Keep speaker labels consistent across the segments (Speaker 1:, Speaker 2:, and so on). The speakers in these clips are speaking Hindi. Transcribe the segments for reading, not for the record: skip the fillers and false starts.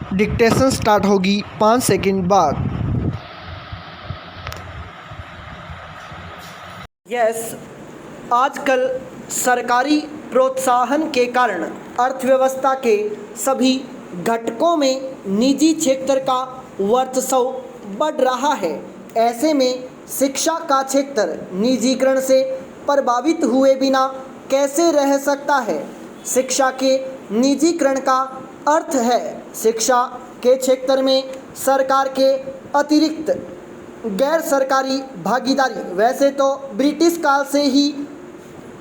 Speaker 1: डिक्टेशन स्टार्ट होगी 5 सेकंड बाद। यस, आजकल सरकारी प्रोत्साहन के कारण अर्थव्यवस्था के सभी घटकों में निजी क्षेत्र का वर्चस्व बढ़ रहा है। ऐसे में शिक्षा का क्षेत्र निजीकरण से प्रभावित हुए बिना कैसे रह सकता है? शिक्षा के निजीकरण का अर्थ है शिक्षा के क्षेत्र में सरकार के अतिरिक्त गैर सरकारी भागीदारी। वैसे तो ब्रिटिश काल से ही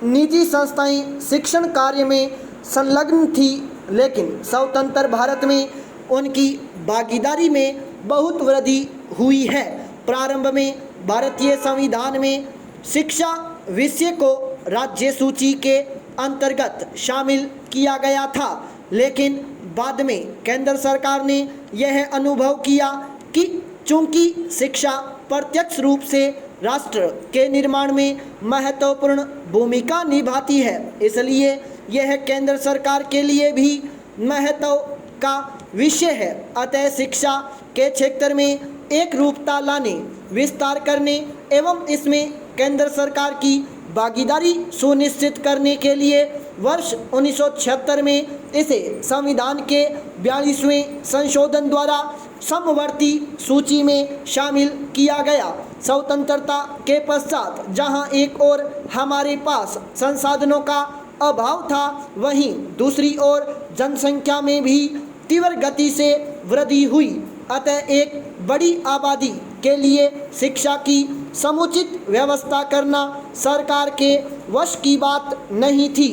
Speaker 1: निजी संस्थाएं शिक्षण कार्य में संलग्न थी, लेकिन स्वतंत्र भारत में उनकी भागीदारी में बहुत वृद्धि हुई है। प्रारंभ में भारतीय संविधान में शिक्षा विषय को राज्य सूची के अंतर्गत शामिल किया गया था, लेकिन बाद में केंद्र सरकार ने यह अनुभव किया कि चूंकि शिक्षा प्रत्यक्ष रूप से राष्ट्र के निर्माण में महत्वपूर्ण भूमिका निभाती है, इसलिए यह केंद्र सरकार के लिए भी महत्व का विषय है। अतः शिक्षा के क्षेत्र में एक रूपता लाने, विस्तार करने एवं इसमें केंद्र सरकार की भागीदारी सुनिश्चित करने के लिए वर्ष 1976 में इसे संविधान के 42वें संशोधन द्वारा समवर्ती सूची में शामिल किया गया। स्वतंत्रता के पश्चात जहां एक ओर हमारे पास संसाधनों का अभाव था, वहीं दूसरी ओर जनसंख्या में भी तीव्र गति से वृद्धि हुई। अतः एक बड़ी आबादी के लिए शिक्षा की समुचित व्यवस्था करना सरकार के वश की बात नहीं थी।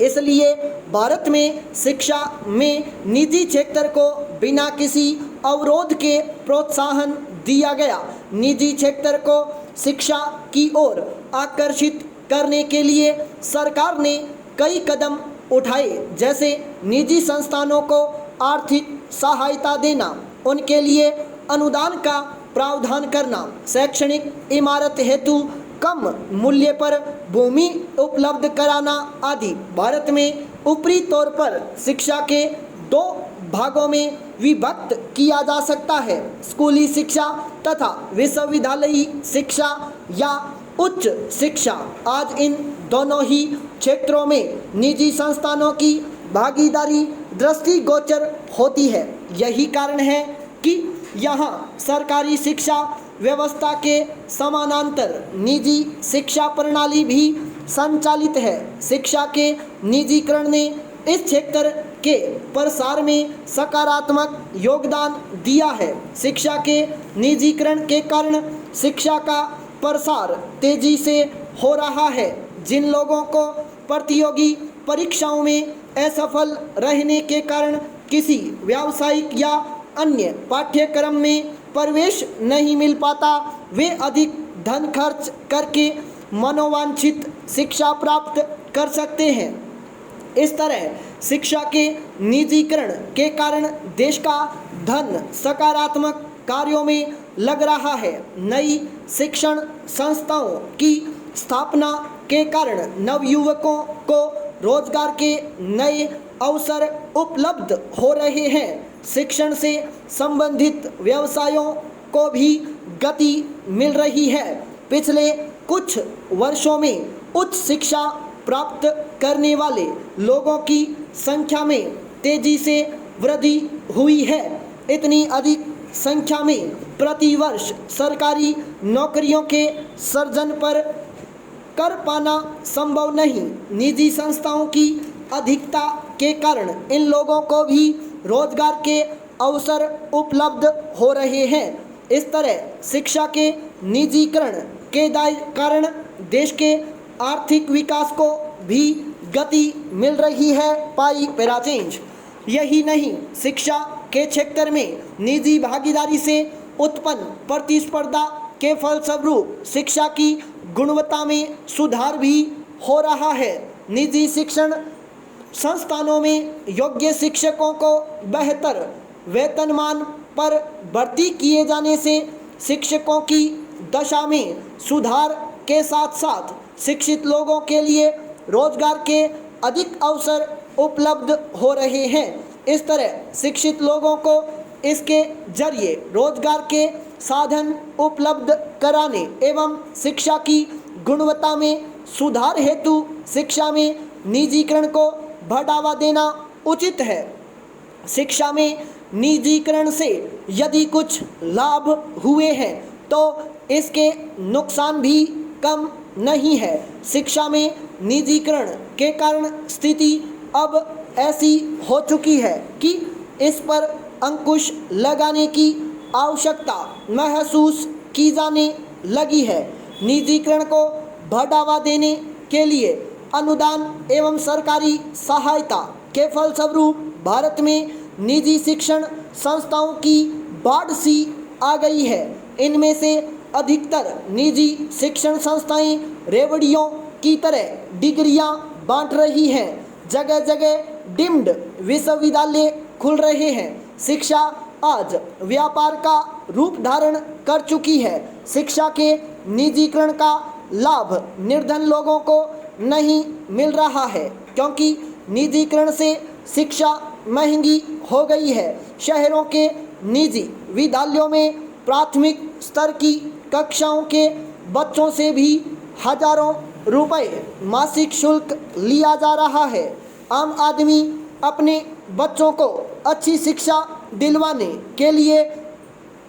Speaker 1: इसलिए भारत में शिक्षा में निजी क्षेत्र को बिना किसी अवरोध के प्रोत्साहन दिया गया। निजी क्षेत्र को शिक्षा की ओर आकर्षित करने के लिए सरकार ने कई कदम उठाए, जैसे निजी संस्थानों को आर्थिक सहायता देना, उनके लिए अनुदान का प्रावधान करना, शैक्षणिक इमारत हेतु कम मूल्य पर भूमि उपलब्ध कराना आदि। भारत में ऊपरी तौर पर शिक्षा के दो भागों में विभक्त किया जा सकता है, स्कूली शिक्षा तथा विश्वविद्यालयी शिक्षा या उच्च शिक्षा। आज इन दोनों ही क्षेत्रों में निजी संस्थानों की भागीदारी दृष्टिगोचर होती है। यही कारण है कि यहाँ सरकारी शिक्षा व्यवस्था के समानांतर निजी शिक्षा प्रणाली भी संचालित है। शिक्षा के निजीकरण ने इस क्षेत्र के प्रसार में सकारात्मक योगदान दिया है। शिक्षा के निजीकरण के कारण शिक्षा का प्रसार तेजी से हो रहा है। जिन लोगों को प्रतियोगी परीक्षाओं में असफल रहने के कारण किसी व्यावसायिक या अन्य पाठ्यक्रम में प्रवेश नहीं मिल पाता, वे अधिक धन खर्च करके मनोवांछित शिक्षा प्राप्त कर सकते हैं। इस तरह शिक्षा के निजीकरण के कारण देश का धन सकारात्मक कार्यों में लग रहा है। नई शिक्षण संस्थाओं की स्थापना के कारण नवयुवकों को रोजगार के नए अवसर उपलब्ध हो रहे हैं। शिक्षण से संबंधित व्यवसायों को भी गति मिल रही है। पिछले कुछ वर्षों में उच्च शिक्षा प्राप्त करने वाले लोगों की संख्या में तेजी से वृद्धि हुई है। इतनी अधिक संख्या में प्रतिवर्ष सरकारी नौकरियों के सृजन पर कर पाना संभव नहीं। निजी संस्थाओं की अधिकता के कारण इन लोगों को भी रोजगार के अवसर उपलब्ध हो रहे हैं। इस तरह शिक्षा के निजीकरण के कारण देश के आर्थिक विकास को भी गति मिल रही है। पाई पैराचेंज। यही नहीं, शिक्षा के क्षेत्र में निजी भागीदारी से उत्पन्न प्रतिस्पर्धा के फलस्वरूप शिक्षा की गुणवत्ता में सुधार भी हो रहा है। निजी शिक्षण संस्थानों में योग्य शिक्षकों को बेहतर वेतनमान पर भर्ती किए जाने से शिक्षकों की दशा में सुधार के साथ साथ शिक्षित लोगों के लिए रोजगार के अधिक अवसर उपलब्ध हो रहे हैं। इस तरह शिक्षित लोगों को इसके जरिए रोजगार के साधन उपलब्ध कराने एवं शिक्षा की गुणवत्ता में सुधार हेतु शिक्षा में निजीकरण को बढ़ावा देना उचित है। शिक्षा में निजीकरण से यदि कुछ लाभ हुए हैं तो इसके नुकसान भी कम नहीं है। शिक्षा में निजीकरण के कारण स्थिति अब ऐसी हो चुकी है कि इस पर अंकुश लगाने की आवश्यकता महसूस की जाने लगी है। निजीकरण को बढ़ावा देने के लिए अनुदान एवं सरकारी सहायता के फलस्वरूप भारत में निजी शिक्षण संस्थाओं की बाढ़ सी आ गई है। इनमें से अधिकतर निजी शिक्षण संस्थाएं रेवड़ियों की तरह डिग्रियां बांट रही हैं। जगह जगह डीम्ड विश्वविद्यालय खुल रहे हैं। शिक्षा आज व्यापार का रूप धारण कर चुकी है। शिक्षा के निजीकरण का लाभ निर्धन लोगों को नहीं मिल रहा है क्योंकि निजीकरण से शिक्षा महंगी हो गई है। शहरों के निजी विद्यालयों में प्राथमिक स्तर की कक्षाओं के बच्चों से भी हजारों रुपए मासिक शुल्क लिया जा रहा है। आम आदमी अपने बच्चों को अच्छी शिक्षा दिलवाने के लिए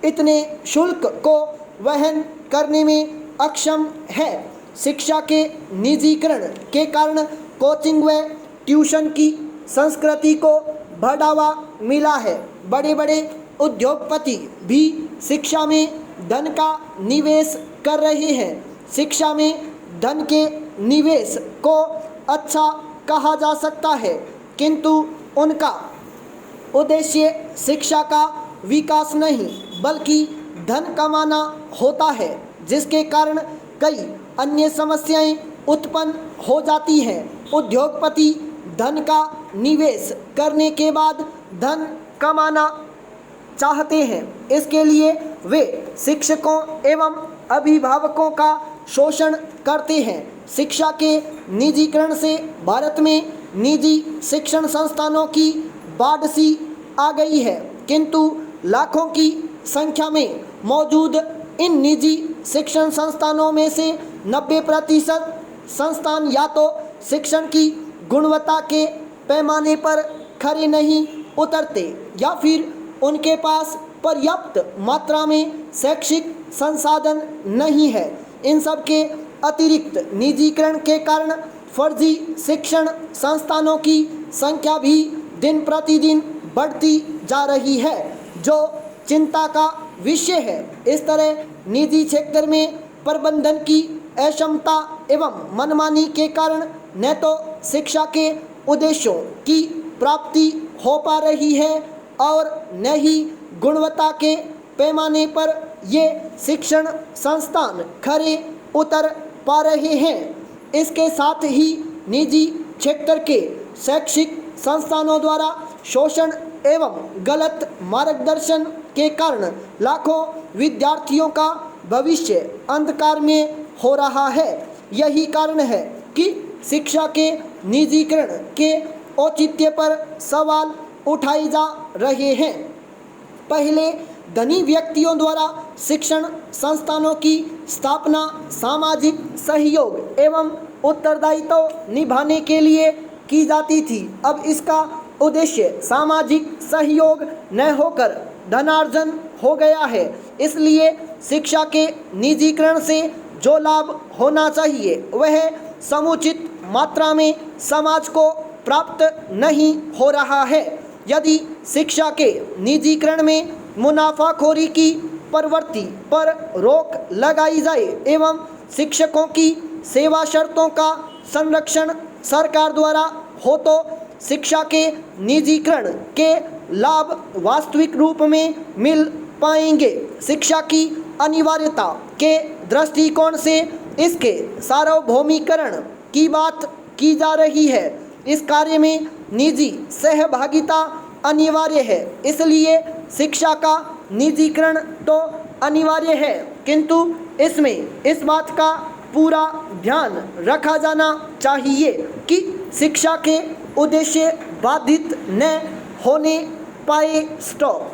Speaker 1: इतने शुल्क को वहन करने में अक्षम है। शिक्षा के निजीकरण के कारण कोचिंग व ट्यूशन की संस्कृति को बढ़ावा मिला है। बड़े बड़े उद्योगपति भी शिक्षा में धन का निवेश कर रहे हैं। शिक्षा में धन के निवेश को अच्छा कहा जा सकता है किंतु उनका उद्देश्य शिक्षा का विकास नहीं बल्कि धन कमाना होता है, जिसके कारण कई अन्य समस्याएं उत्पन्न हो जाती हैं। उद्योगपति धन का निवेश करने के बाद धन कमाना चाहते हैं। इसके लिए वे शिक्षकों एवं अभिभावकों का शोषण करते हैं। शिक्षा के निजीकरण से भारत में निजी शिक्षण संस्थानों की बाढ़ सी आ गई है किंतु लाखों की संख्या में मौजूद इन निजी शिक्षण संस्थानों में से 90% संस्थान या तो शिक्षण की गुणवत्ता के पैमाने पर खरे नहीं उतरते या फिर उनके पास पर्याप्त मात्रा में शैक्षिक संसाधन नहीं है। इन सब के अतिरिक्त निजीकरण के कारण फर्जी शिक्षण संस्थानों की संख्या भी दिन प्रतिदिन बढ़ती जा रही है, जो चिंता का विषय है। इस तरह निजी क्षेत्र में प्रबंधन की अक्षमता एवं मनमानी के कारण न तो शिक्षा के उद्देश्यों की प्राप्ति हो पा रही है और न ही गुणवत्ता के पैमाने पर ये शिक्षण संस्थान खरे उतर पा रहे हैं। इसके साथ ही निजी क्षेत्र के शैक्षिक संस्थानों द्वारा शोषण एवं गलत मार्गदर्शन के कारण लाखों विद्यार्थियों का भविष्य अंधकार में हो रहा है। यही कारण है कि शिक्षा के निजीकरण के औचित्य पर सवाल उठाए जा रहे हैं। पहले धनी व्यक्तियों द्वारा शिक्षण संस्थानों की स्थापना सामाजिक सहयोग एवं उत्तरदायित्व निभाने के लिए की जाती थी। अब इसका उद्देश्य सामाजिक सहयोग न होकर धनार्जन हो गया है। इसलिए शिक्षा के निजीकरण से जो लाभ होना चाहिए वह समुचित मात्रा में समाज को प्राप्त नहीं हो रहा है। यदि शिक्षा के निजीकरण में मुनाफाखोरी की प्रवृत्ति पर रोक लगाई जाए एवं शिक्षकों की सेवा शर्तों का संरक्षण सरकार द्वारा हो तो शिक्षा के निजीकरण के लाभ वास्तविक रूप में मिल पाएंगे। शिक्षा की अनिवार्यता के दृष्टिकोण से इसके सार्वभौमिकरण की बात की जा रही है। इस कार्य में निजी सहभागिता अनिवार्य है। इसलिए शिक्षा का निजीकरण तो अनिवार्य है किंतु इसमें इस बात का पूरा ध्यान रखा जाना चाहिए कि शिक्षा के उद्देश्य बाधित न होने पाए स्टॉप।